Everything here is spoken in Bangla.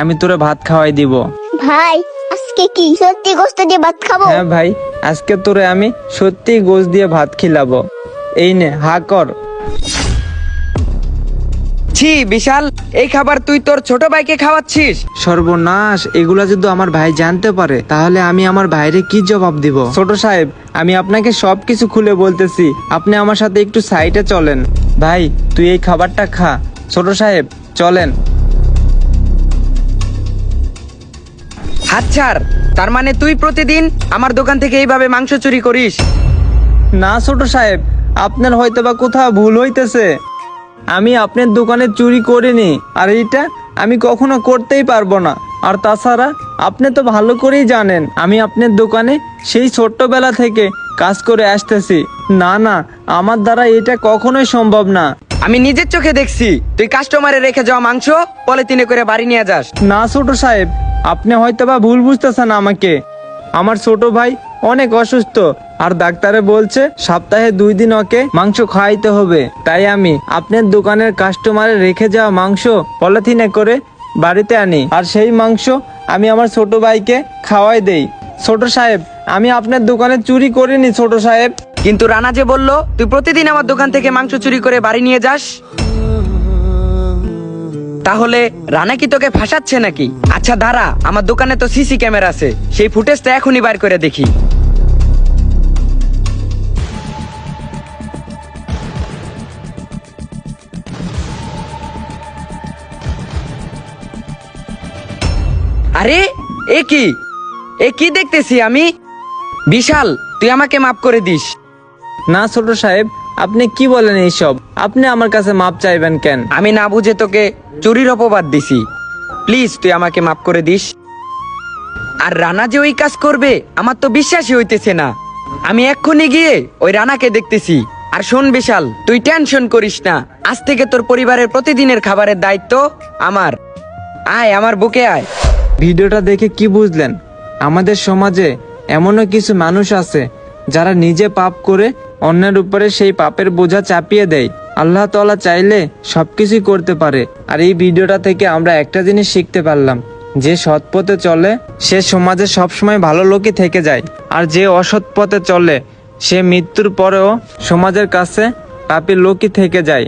আমি তোরে ভাত খাওয়াই দিব। ভাই আজকে কি সত্যি গোস্ত দিয়ে ভাত খাবো? হ্যাঁ ভাই, আজকে তোরে আমি সত্যি গোশ দিয়ে ভাত খিলাবো। এই নে, হা কর। ছি বিশাল, এই খাবার তুই তোর ছোট ভাইকে খাওয়াচ্ছিস? সর্বনাশ, এগুলা যদি আমার ভাই জানতে পারে তাহলে আমি আমার ভাইরে কি জবাব দিব? ছোট সাহেব, আমি আপনাকে সবকিছু খুলে বলতেছি, আপনি আমার সাথে একটু সাইডে চলেন। ভাই তুই এই খাবারটা খা। ছোট সাহেব চলেন। হাত ছাড়। তার মানে তুই প্রতিদিন আমার দোকান থেকে এইভাবে মাংস চুরি করিস? না ছোট সাহেব, আপনার হয়তো বা কোথাও ভুল হইতেছে। আমি আপনার দোকানে চুরি করিনি, আর এইটা আমি কখনো করতেই পারবো না। আর তাছাড়া আপনি তো ভালো করেই জানেন আমি আপনার দোকানে সেই ছোট্টবেলা থেকে কাজ করে আসতেছি। না না, আমার দ্বারা এটা কখনোই সম্ভব না। আমি নিজের চোখে দেখছি তুই কাস্টমারে রেখে যাওয়া মাংস পলিথিনে করে বাড়ি নিয়ে যাস। না ছোট সাহেব, আপনি হয়তো বা ভুল বুঝতেছেন আমাকে। আমার ছোট ভাই অনেক অসুস্থ, আর ডাক্তারে বলছে সপ্তাহে 2 দিন ওকে মাংস খাওয়াইতে হবে। তাই আমি আপনার দোকানের কাস্টমারে রেখে যাওয়া মাংস পলিথিনে করে বাড়িতে আনি, আর সেই মাংস আমি আমার ছোট ভাইকে খাওয়াই দেই। ছোট সাহেব, আমি আপনার দোকানে চুরি করিনি ছোট সাহেব। কিন্তু রানা যে বললো তুই প্রতিদিন আমার দোকান থেকে মাংস চুরি করে বাড়ি নিয়ে যাস, তাহলে রানা কি তোকে ফাঁসাচ্ছে নাকি? আচ্ছা দাঁড়া, আমার দোকানে তো সিসি ক্যামেরা আছে, সেই ফুটেজটা এখনই বার করে দেখি। আরে এ কি দেখতেছি আমি? বিশাল, তুই আমাকে মাফ করে দিস। না ছোট সাহেব, আপনি কি বলেন এইসব? আপনি আমার কাছে মাপ চাইবেন কেন? আমি না বুঝে তোকে চুরির অপবাদ দিছি, প্লিজ তুই আমাকে মাফ করে দিস। আর রানা যে ওই কাজ করবে আমার তো বিশ্বাসই হইতেছে না। আমি এক্ষুনি গিয়ে ওই রানাকে দেখতেছি। আর শোন বিশাল, তুই টেনশন করিস না, আজ থেকে তোর পরিবারের প্রতিদিনের খাবারের দায়িত্ব আমার। আয় আমার বুকে আয়। ভিডিওটা দেখে কি বুঝলেন? আমাদের সমাজে এমনও কিছু মানুষ আছে যারা নিজে পাপ করে অন্যের উপরে সেই পাপের বোঝা চাপিয়ে দেয়। আল্লাহ তাআলা চাইলে সবকিছুই করতে পারে। আর এই ভিডিওটা থেকে আমরা একটা জিনিস শিখতে পারলাম, যে সৎ পথে চলে সে সমাজে সবসময় ভালো লোকই থেকে যায়, আর যে অসৎ পথে চলে সে মৃত্যুর পরেও সমাজের কাছে পাপী লোকই থেকে যায়।